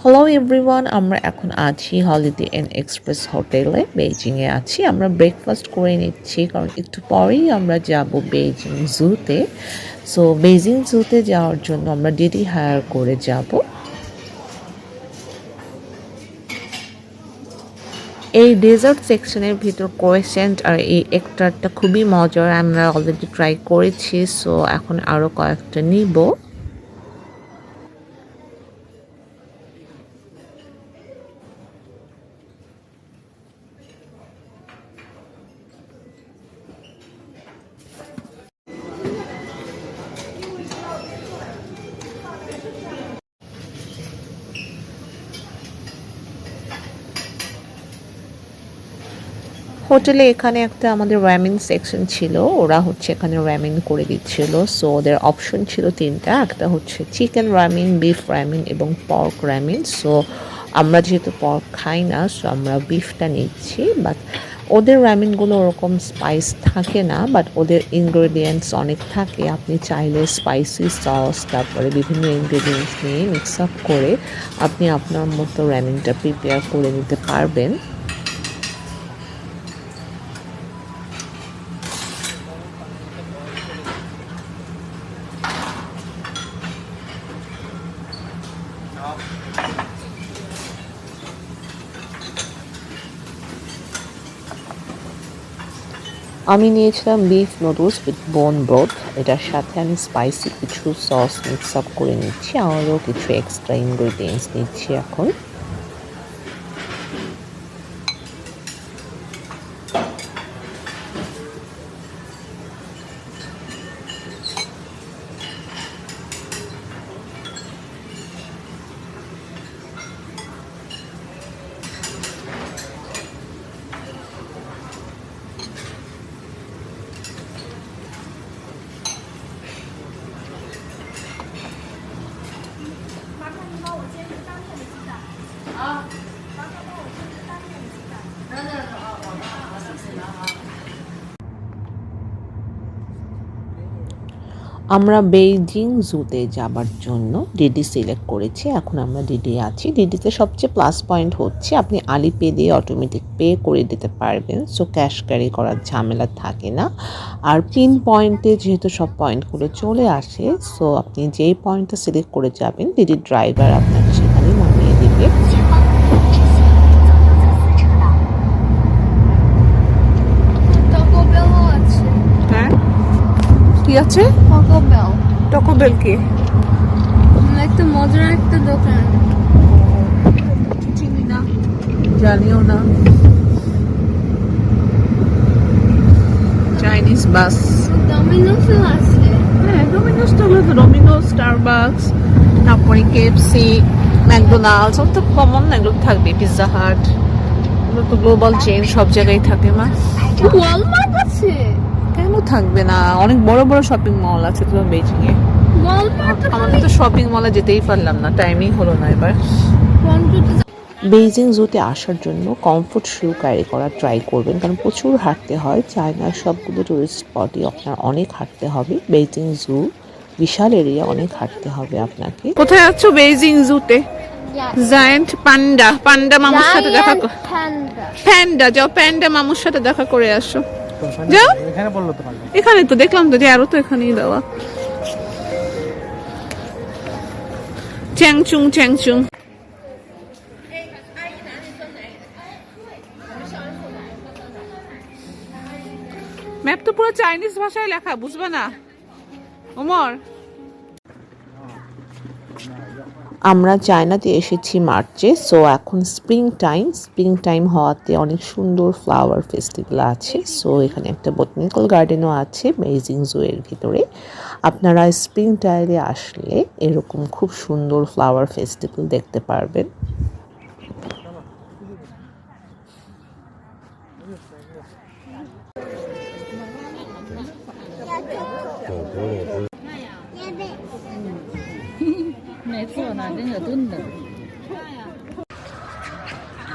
Hello everyone, আমরা এখন আছি হলিডে ইন এক্সপ্রেস হোটেলে, বেইজিংয়ে আছি। আমরা ব্রেকফাস্ট করে নিচ্ছি কারণ একটু পরেই আমরা যাব বেইজিং জুতে। সো বেইজিং জুতে যাওয়ার জন্য আমরা ডিডি হায়ার করে যাব। এই ডেজার্ট সেকশনের ভিতর ক্রোয়েসেন্ট আর এই একটারটা খুবই মজার, আমরা অলরেডি ট্রাই করেছি। সো এখন আরও কয়েকটা নিব। হোটেলে এখানে একটা আমাদের র্যামিন সেকশন ছিল, ওরা এখানে র্যামিন করে দিচ্ছিল। সো ওদের অপশন ছিল তিনটা, একটা হচ্ছে চিকেন র্যামিন, বিফ র্যামিন এবং পর্ক র্যামিন। সো আমরা যেহেতু পর্ক খাই না, সো আমরা বিফটা নিচ্ছি। বাট ওদের র্যামিনগুলো ওরকম স্পাইস থাকে না, বাট ওদের ইনগ্রেডিয়েন্টস অনেক থাকে। আপনি চাইলে স্পাইসি সস তারপরে বিভিন্ন ইনগ্রেডিয়েন্টস নিয়ে মিক্স আপ করে আপনি আপনার মতো র্যামিনটা প্রিপেয়ার করে নিতে পারবেন। আমি নিয়েছিলাম বিফ নুডলস উইথ বোন ব্রথ। এটার সাথে আমি স্পাইসি কিছু সস মিক্স আপ করে নিচ্ছি, আরও কিছু এক্সট্রা ইনগ্রেডিয়েন্টস নিচ্ছি এখন। আমরা বেইজিং জুতে যাবার জন্য ডিডি সিলেক্ট করেছি। এখন আমরা ডিডি আছি। ডিডিতে সবচেয়ে প্লাস পয়েন্ট হচ্ছে আপনি আলিপে দিয়ে অটোমেটিক পে করে দিতে পারবেন। সো ক্যাশ ক্যারি করার ঝামেলা থাকে না। আর পিন পয়েন্টে যেহেতু সব পয়েন্টগুলো চলে আসে, সো আপনি যেই পয়েন্টটা সিলেক্ট করে যাবেন ডিডি ড্রাইভার আপনাকে সেখানে নামিয়ে দেবে। কি আছে? টকো বেল কি? একটা মজার একটা দোকান, চিনি না, জানিও না। চাইনিজ বাস, ডমিনোসও আছে। হ্যাঁ ডোমিনোস তো হলো ডোমিনোস, স্টারবাকস, তারপরে কেএফসি, ম্যাকডোনাল্ডস, সব তো কমন না, এগুলো থাকবে। পিৎজা হাট, এগুলো তো গ্লোবাল চেইন, সব জায়গায় থাকে। মা ওয়ালমার্ট আছে, কেন থাকবে না? অনেক বড় বড় শপিং মল আছে তো বেইজিং এ। আমাদের তো শপিং মলে যেতেই পারলাম না, টাইমিং হলো না এবার। বেইজিং জুতে আসার জন্য কমফোর্ট শু ক্যারি করার ট্রাই করবেন, কারণ প্রচুর হাঁটতে হয়। চায়নার সবগুলো টুরিস্ট স্পটই আপনার অনেক হাঁটতে হবে। বেইজিং জু বিশাল এরিয়া, অনেক হাঁটতে হবে আপনাকে। কোথায় আছো? বেইজিং জুতে। জায়ান্ট পান্ডা, পান্ডা মামুর সাথে দেখা কর। প্যান্ডা যাও, প্যান্ডা মামুর সাথে দেখা করে আসো। যাও, এখানে তো দেখলাম তো যে আরো তো এখানেই দেওয়া। চ্যাংচুং চ্যাংচুং। ম্যাপ তো পুরো চাইনিজ ভাষায় লেখা, বুঝবে না ওমর। আমরা চায়নাতে এসেছি মার্চে। সো এখন স্প্রিং টাইম হওয়াতে অনেক সুন্দর ফ্লাওয়ার ফেস্টিভ্যাল আছে। সো এখানে একটা বোটানিক্যাল গার্ডেনও আছে বেইজিং জু এর ভিতরে। আপনারা স্প্রিং টাইমে আসলে এরকম খুব সুন্দর ফ্লাওয়ার ফেস্টিভ্যাল দেখতে পারবেন।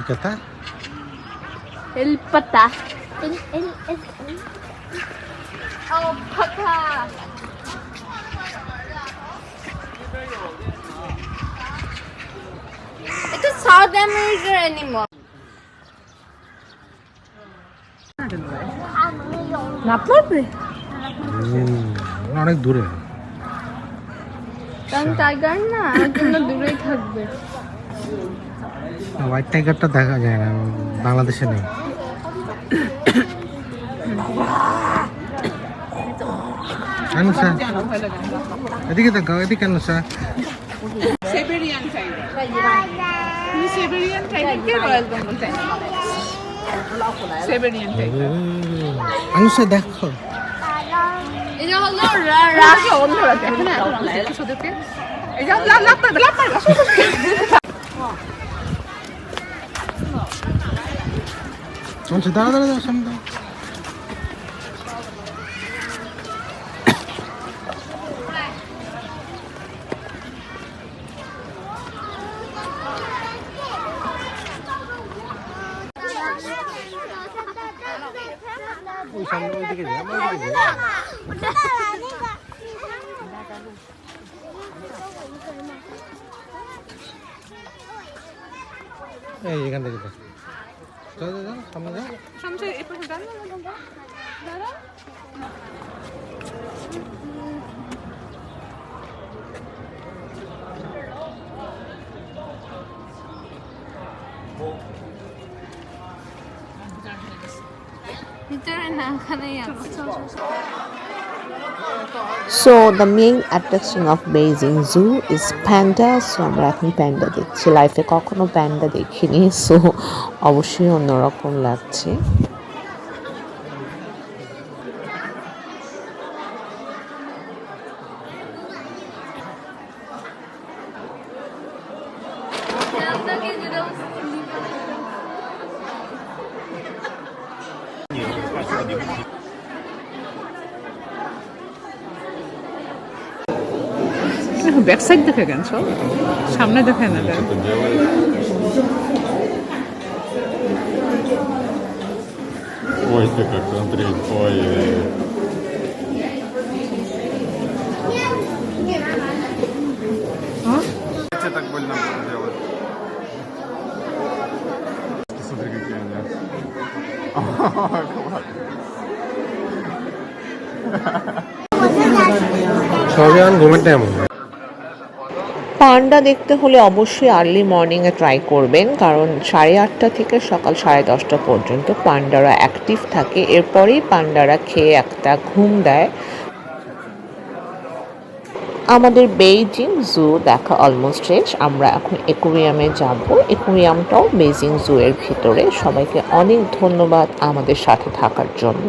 ¿Qué está? El pata. El alpaca. South American animal. না পড়বে অনেক দূরে। কারণ টাইগার না আমার জন্য দূরেই থাকবে। হোয়াইট টাইগারটা দেখা যায় না, বাংলাদেশে নেই। আনুষা এদিকে দেখাও, এদিকে আনুষা। Siberian tiger. তুমি সেবেরিয়ান টাইগারকে royal Bengal tiger. Siberian tiger. Anusha দেখো। এটা হলো রাখে অন্যরা দেখে না ওদেরকে এই যে লাভ পারবে। আনুষা দাঁড়া দাঁড়া সামনে দাও। ওই সামনে ওইদিকে যাই, আমরা ওইদিকে যাই। এই এখান থেকে যাও, যাও যাও যাও, সামনে যাও। সঞ্চয় এই পাশে দাঁড়া। ভিতরে না ওখানেই আছে so the main attraction of Beijing zoo is panda. So আমরা এখন প্যান্ডা দেখছি, লাইফে কখনো প্যান্ডা দেখিনি, সো অবশ্যই অন্যরকম লাগছে। ব্যাক সাইড দেখে গেছ, সামনে দেখে না। Ой, ты как, Андрей, ой. Тебе так больно было делать. Смотри, какие они. সবে এখন ঘুমের টাইম। পান্ডা দেখতে হলে অবশ্যই আর্লি মর্নিংয়ে ট্রাই করবেন, কারণ 8:30 থেকে সকাল 10:30 পর্যন্ত পান্ডারা অ্যাক্টিভ থাকে। এরপরেই পান্ডারা খেয়ে একটা ঘুম দেয়। আমাদের বেইজিং জু দেখা অলমোস্ট শেষ। আমরা এখন অ্যাকোয়ারিয়ামে যাব। অ্যাকোয়ারিয়ামটাও বেইজিং জু এর ভিতরে। সবাইকে অনেক ধন্যবাদ আমাদের সাথে থাকার জন্য।